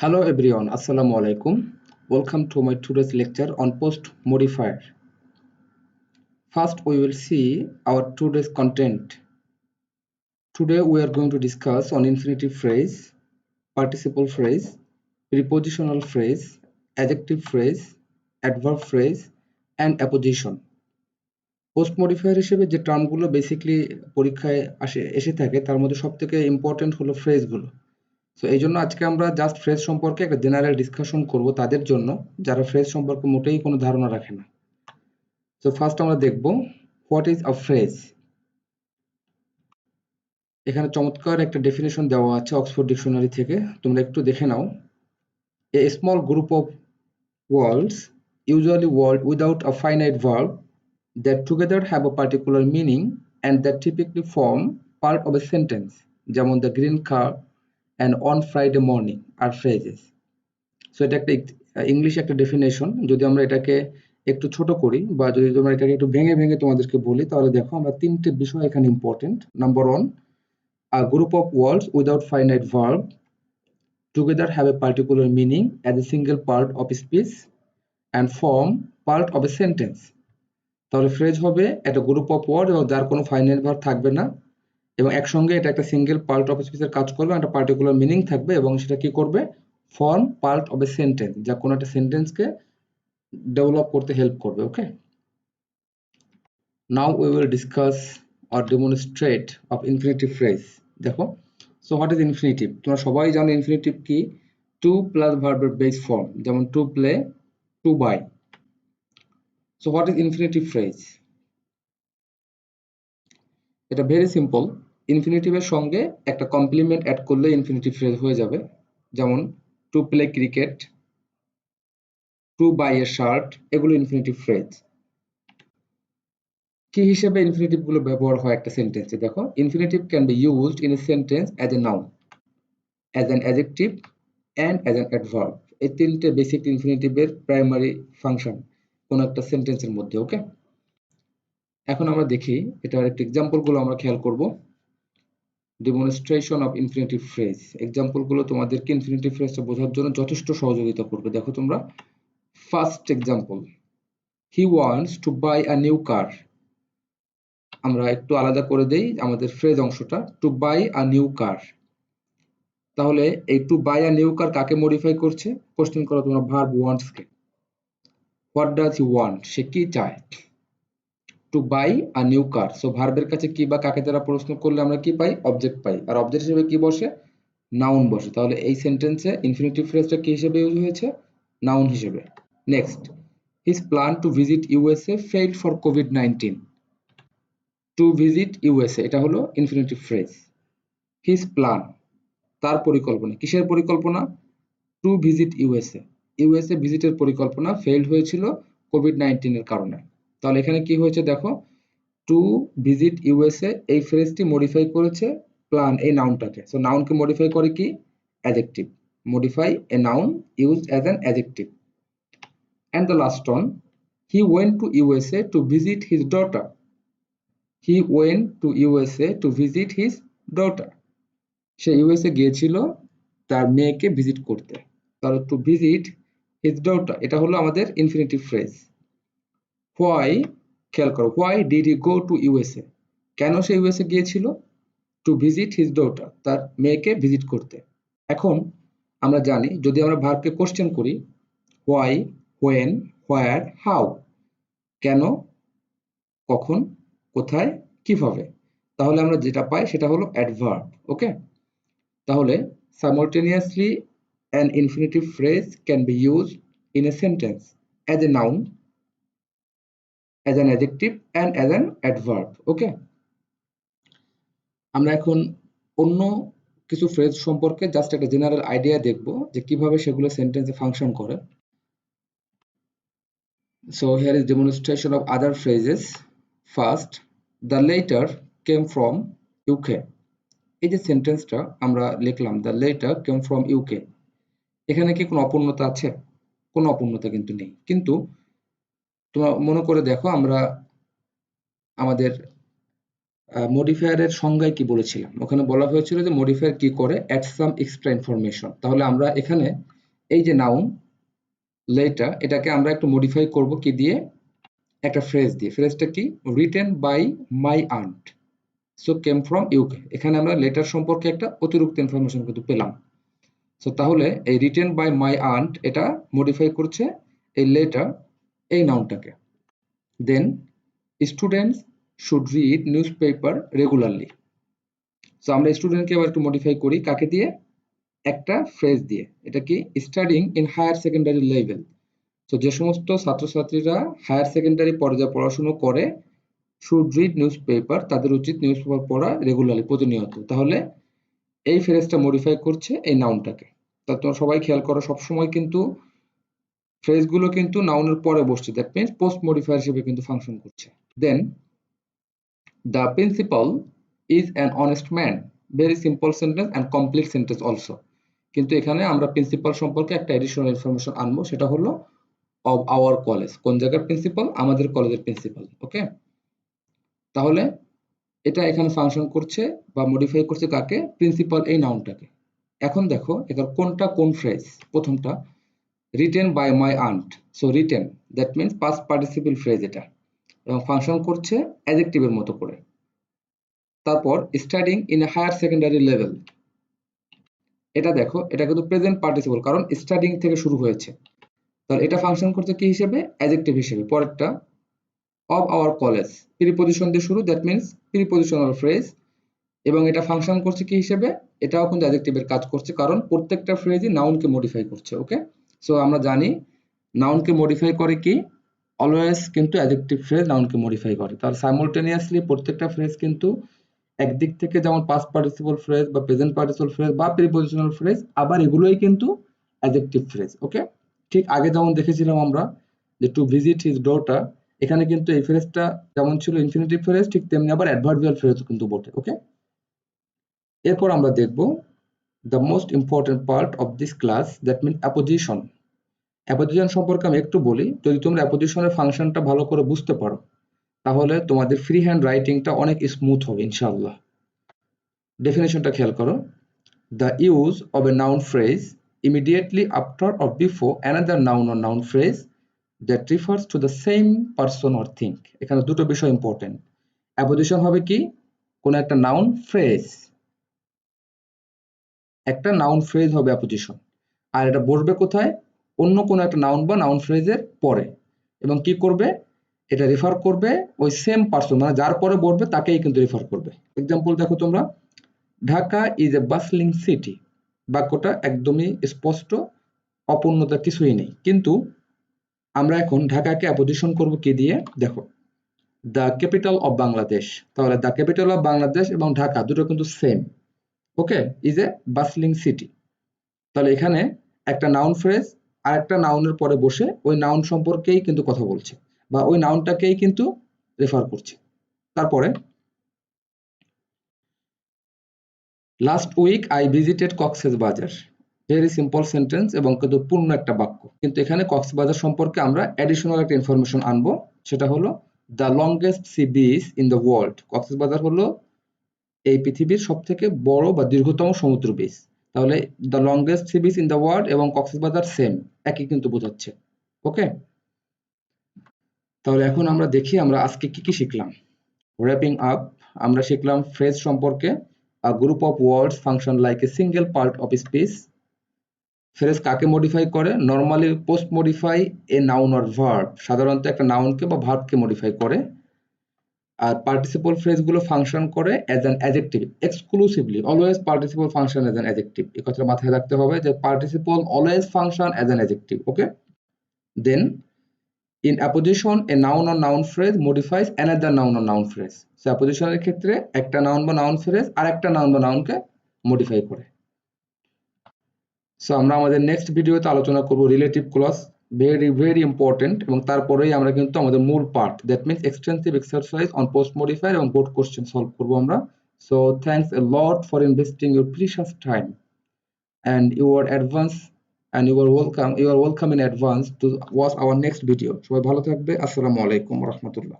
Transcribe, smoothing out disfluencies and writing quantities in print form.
Hello everyone, Assalamu alaikum. Welcome to my today's lecture on post modifier. First, we will see our today's content. Today, we are going to discuss on infinitive phrase, participle phrase, prepositional phrase, adjective phrase, adverb phrase, and apposition. Post modifier হিসেবে যে টার্মগুলো basically পরীক্ষায় এসে থাকে তার মধ্যে সবথেকে important হলো ফ্রেজগুলো। So এই জন্য আজকে আমরা জাস্ট ফ্রেজ সম্পর্কে একটা জেনারেল ডিসকাশন করব তাদের জন্য যারা ফ্রেজ সম্পর্কে মোটেই কোনো ধারণা রাখে না। সো ফার্স্ট আমরা দেখব হোয়াট ইজ আ ফ্রেজ। এখানে চমৎকার একটা ডেফিনেশন দেওয়া আছে অক্সফোর্ড ডিকশনারি থেকে, তোমরা একটু দেখে নাও। A small group of words usually word without a finite verb that together have a particular meaning and that typically form part of a sentence, যেমন the green car and on Friday morning are phrases. So এটা একটা English একটা definition. যদি আমরা এটাকে একটু ছোট করি বা যদি তোমরা এটাকে একটু ভেঙে ভেঙে তোমাদেরকে বলি তাহলে দেখো আমরা তিনটে বিষয় এখানে important. Number 1, a group of words without finite verb together have a particular meaning as a single part of speech and form part of a sentence. তাহলে ফ্রেজ হবে একটা গ্রুপ অফ ওয়ার্ড এবং যার কোনো ফাইনাইট ভার্ব থাকবে না এবং একসঙ্গে এটা একটা সিঙ্গেল পার্ট অফ স্পিচের কাজ করবে, একটা পার্টিকুলার মিনিং থাকবে এবং সেটা কি করবে, form part of a sentence, যা কোনো একটা সেন্টেন্সকে ডেভেলপ করতে হেল্প করবে। Okay, now we will discuss or demonstrate of infinitive phrase. দেখো, সো হোয়াট ইজ ইনফিনিটিভ? তোমরা সবাই জানো ইনফিনিটিভ কি, টু প্লাস ভার্বের বেস ফর্ম, যেমন to play, to buy. So what is infinitive phrase? এটা ভেরি সিম্পল। ইনফিনিটিভের সঙ্গে একটা কমপ্লিমেন্ট অ্যাড করলে ইনফিনিটিভ ফ্রেজ হয়ে যাবে। যেমন to play cricket, two by A shirt, এগুলো ইনফিনিটিভ ফ্রেজ। কি হিসেবে ইনফিনিটিভ গুলো ব্যবহার হয় একটা সেন্টেন্সে? দেখো, infinitive can be used in a sentence as a noun, as an adjective and as an adverb. এই তিনটে বেসিক ইনফিনিটিভের প্রাইমারি ফাংশন কোন একটা সেন্টেন্সের মধ্যে। ওকে, এখন আমরা দেখি এটার একটা এক্সাম্পল গুলো আমরা খেয়াল করব। Demonstration of infinitive phrase. Example গুলো তোমাদেরকে ইনফিনিটিভ ফ্রেজটা বোঝার জন্য যথেষ্ট সহযোগিতা করবে। দেখো তোমরা, first example, he wants to buy a new car. আমরা একটু আলাদা করে দেই আমাদের ফ্রেজ অংশটা, to buy a new car. তাহলে এই to buy a new car কাকে মডিফাই করছে? কোশ্চেন করো তোমরা ভার্ব ওয়ান্টস কে। What does he want? সে কি চায়? To buy a new car. So ভার্বের কাছে কি বা কাকে দ্বারা প্রশ্ন করলে আমরা কি পাই? অবজেক্ট পাই। আর অবজেক্ট হিসেবে কি বসে? নাউন বসে। তাহলে এই সেন্টেন্সে ইনফিনিটিভ ফ্রেজটা কি হিসেবে ইউজ হয়েছে? নাউন হিসেবে। Next, his plan to visit USA failed for COVID-19. To visit USA এটা হলো ইনফিনিটিভ ফ্রেজ। হিজ প্ল্যান, তার পরিকল্পনা। কিসের পরিকল্পনা? To visit USA. ইউএসএ ভিজিটের পরিকল্পনা ফেইলড হয়েছিল কোভিড-19 এর কারণে। তাহলে এখানে কি হয়েছে দেখো, টু ভিজিট ইউএসএ এই ফ্রেজটি মডিফাই করেছে প্ল্যান এই নাউনটাকে। সো নাউনকে মডিফাই করে কি? Adjective. Modify a noun used as an adjective. And the last one, he went to USA to visit his daughter. He went to USA to visit his daughter. Say USA গিয়েছিল তার মেয়েকে visit করতে। তাহলে to visit his daughter এটা হলো আমাদের infinitive phrase. Why, খেয়াল করো, why did he go to USA? কেন সে ইউএসএ গিয়েছিল? টু ভিজিট হিজ ডটার, তার মেয়েকে ভিজিট করতে। এখন আমরা জানি যদি আমরা ভার্বকে কোশ্চেন করি, হোয়াই, হোয়েন, হোয়ার, হাউ, কেন, কখন, কোথায়, কিভাবে, তাহলে আমরা যেটা পাই সেটা হলো অ্যাডভার্ব। ওকে, তাহলে simultaneously an infinitive phrase can be used in a sentence as a noun, as an adjective and as an adverb. ওকে, আমরা এখন অন্য কিছু ফ্রেজ সম্পর্কে জাস্ট একটা জেনারেল আইডিয়া দেখব যে কিভাবে সেগুলো সেন্টেন্সে ফাংশন করে। So here is demonstration of other phrases. First, the letter came from UK. এই যে সেন্টেন্সটা আমরা লিখলাম, the letter came from UK, এখানে কি কোনো অপূর্ণতা আছে? কোনো অপূর্ণতা কিন্তু নেই। কিন্তু তোমরা মনে করে দেখো, আমরা আমাদের মডিফায়ারের সংজ্ঞায় কি বলেছিলাম? ওখানে বলা হয়েছিল যে মডিফায়ার কি করে? Add some extra information. তাহলে আমরা এখানে এই যে নাউন লেটার, এটাকে আমরা একটু মডিফাই করব কি দিয়ে, একটা ফ্রেজ দিয়ে। ফ্রেজটা কি, written by my aunt so came from UK. এখানে আমরা লেটার সম্পর্কে একটা অতিরিক্ত ইনফরমেশন কিন্তু পেলাম। সো তাহলে এই রিটেন বাই মাই আন্ট এটা মডিফাই করছে এই লেটার এই নাউনটাকে। Then students should read newspaper regularly. So আমরা স্টুডেন্টকে এবার একটু মডিফাই করি কাকে দিয়ে, একটা ফ্রেজ দিয়ে। এটা কি, studying in higher secondary level. তো যে সমস্ত ছাত্রছাত্রীরা হায়ার সেকেন্ডারি পর্যায়ে পড়াশোনা করে, শুড রিড নিউজ পেপার, তাদের উচিত নিউজ পেপার পড়া রেগুলারলি, প্রতিনিয়ত। তাহলে এই ফ্রেজটা মডিফাই করছে এই নাউনটাকে। তা তোমরা সবাই খেয়াল করো, সবসময় কিন্তু ফ্রেজগুলো কিন্তু নাউনের পরে বসছে, দ্যাট মিনস পোস্ট মডিফায়ার হিসেবে কিন্তু ফাংশন করছে। Then the principal is an honest man, very simple sentence and complete sentence also. কিন্তু এখানে আমরা প্রিন্সিপাল সম্পর্কে একটা এডিশনাল ইনফরমেশন আনবো, সেটা হলো অফ আওয়ার কলেজ। কোন জায়গার প্রিন্সিপাল, আমাদের কলেজের প্রিন্সিপাল। ওকে, তাহলে এটা এখানে ফাংশন করছে বা মডিফাই করছে কাকে, প্রিন্সিপাল এই নাউনটাকে। এখন দেখো এটার কোনটা কোন ফ্রেজ, প্রথমটা written by my aunt. So written that means past participle phrase এটা, এবং ফাংশন করছে অ্যাডজেক্টিভের মতো করে। তারপর studying in a higher secondary level, এটা দেখো এটা কিন্তু প্রেজেন্ট পার্টিসিপল, কারণ স্টাডিং থেকে শুরু হয়েছে। তাহলে এটা ফাংশন করছে কি হিসেবে, অ্যাডজেক্টিভ হিসেবে। পরেরটা অফ আওয়ার কলেজ, প্রিপজিশন দিয়ে শুরু, দ্যাট মিনস প্রিপজিশনাল ফ্রেজ, এবং এটা ফাংশন করছে কি হিসেবে, এটাও কিন্তু অ্যাডজেক্টিভের কাজ করছে, কারণ প্রত্যেকটা ফ্রেজই নাউনকে মডিফাই করছে। ওকে, সো আমরা জানি নাউনকে মডিফাই করে কি, অলওয়েজ কিন্তু অ্যাডজেক্টিভ ফ্রেজ নাউনকে মডিফাই করে। তার সাইমultaneously প্রত্যেকটা ফ্রেজ কিন্তু একদিক থেকে যেমন পাস্ট পার্টিসিপল ফ্রেজ বা প্রেজেন্ট পার্টিসিপল ফ্রেজ বা প্রিপজিশনাল ফ্রেজ, আবার এগুলোই কিন্তু অ্যাডজেক্টিভ ফ্রেজ। ওকে, ঠিক আগে যেমন দেখেছিলাম আমরা যে টু ভিজিট হিজ ডটার, এখানে কিন্তু এই ফ্রেজটা যেমন ছিল ইনফিনিটিভ ফ্রেজ, ঠিক তেমনি আবার অ্যাডভার্বিয়াল ফ্রেজ কিন্তু বটে। ওকে, এরপর আমরা দেখব the most important part of this class, that mean apposition. Apposition সম্পর্কে আমি একটু বলি। যদি তোমরা অ্যাপোজিশনের ফাংশনটা ভালো করে বুঝতে পারো, তাহলে তোমাদের ফ্রি হ্যান্ড রাইটিংটা অনেক স্মুথ হবে ইনশাআল্লাহ। ডেফিনেশনটা খেয়াল করো, the use of a noun phrase immediately after or before another noun or noun phrase that refers to the same person or thing। এখানে দুটো বিষয় ইম্পর্টেন্ট। অ্যাপোজিশন হবে কি, কোন একটা নাউন ফ্রেজ, একটা নাউন ফ্রেজ হবে অ্যাপোজিশন, আর এটা বসবে কোথায়, অন্য কোনো একটা নাউন বা নাউন ফ্রেজের পরে, এবং কি করবে, এটা রেফার করবে ওই সেম পারসন, মানে যার পরে বসবে তাকেই কিন্তু রেফার করবে। এক্সাম্পল দেখো তোমরা, ঢাকা ইজ এ বাসলিং সিটি। বাক্যটা একদমই স্পষ্ট, অপূর্ণতা কিছুই নেই। কিন্তু আমরা এখন ঢাকাকে অ্যাপোজিশন করব কি দিয়ে, দেখো দ্য ক্যাপিটাল অফ বাংলাদেশ। তাহলে দ্য ক্যাপিটাল অফ বাংলাদেশ এবং ঢাকা দুটো কিন্তু same. Okay, is a বাসলিং city. তাহলে এখানে একটা নাউন ফ্রেজ আর একটা নাউনের পরে বসে ওই নাউন সম্পর্কেই কিন্তু কথা বলছে, বা ওই নাউনটাকেই কিন্তু রেফার করছে। তারপরে last week I visited Cox's Bazar, very simple sentence এবং কিন্তু পূর্ণ একটা বাক্য। কিন্তু এখানে কক্সবাজার সম্পর্কে আমরা অ্যাডিশনাল একটা ইনফরমেশন আনবো, সেটা হলো the longest sea beach in the world. Cox's Bazar হলো এই পৃথিবীর সব থেকে বড় বা দীর্ঘতম সমুদ্র বীচ। তাহলে the longest sea beach in the world এবং কক্সবাজার সেম, একই কিন্তু বোঝাচ্ছে। ওকে, তাহলে এখন আমরা দেখি আমরা আজকে কি কি শিখলাম। র্যাপিং আপ, আমরা শিখলাম ফ্রেজ সম্পর্কে, a group of words function like a single part of speech. Phrase কাকে মডিফাই করে, normally post modify a noun or verb, সাধারণত একটা নাউনকে বা ভার্বকে মডিফাই করে। আর পার্টিসিপল ফ্রেজগুলো ফাংশন করে as an adjective exclusively, always participle function as an adjective. এই কথাটা মাথায় রাখতে হবে যে participle always function as an adjective. Okay, then in apposition a noun or noun phrase modifies another noun or noun phrase. So অ্যাপোজিশনের ক্ষেত্রে একটা noun বা নাউন ফ্রেজ আর একটা নাউন বা নাউনকে মডিফাই করে। সো আমরা আমাদের নেক্সট ভিডিওতে আলোচনা করব relative clause, very very important, এবং তারপরেই আমরা কিন্তু আমাদের মূল part, that means extensive exercise on post modifier এবং বোর্ড কোশ্চেন সলভ করবো আমরা। So thanks a lot for investing your precious time and your advance and you are welcome in advance to watch our next video। সবাই ভালো থাকবে। আসসালামু আলাইকুম ওয়া রাহমাতুল্লাহ।